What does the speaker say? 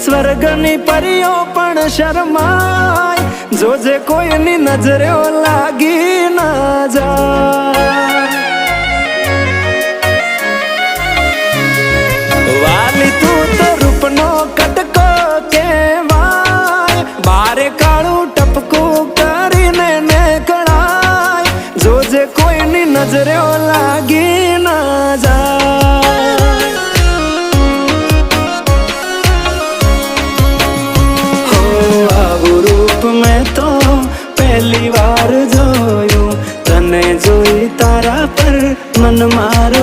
સ્વર્ગની પરીઓ પણ શરમાય, જોજે કોઈની નજરે લાગી ના જાય. વાલી તું તો રૂપનો કટકો કહેવાય, બારે કાળું ટપકું કરીને નીકળાય, જોજે કોઈની નજરે લાગી ના જાય. હો આવું રૂપ મેં તો પહેલી વાર જોયું, તને જોઈ તારા પર મન માર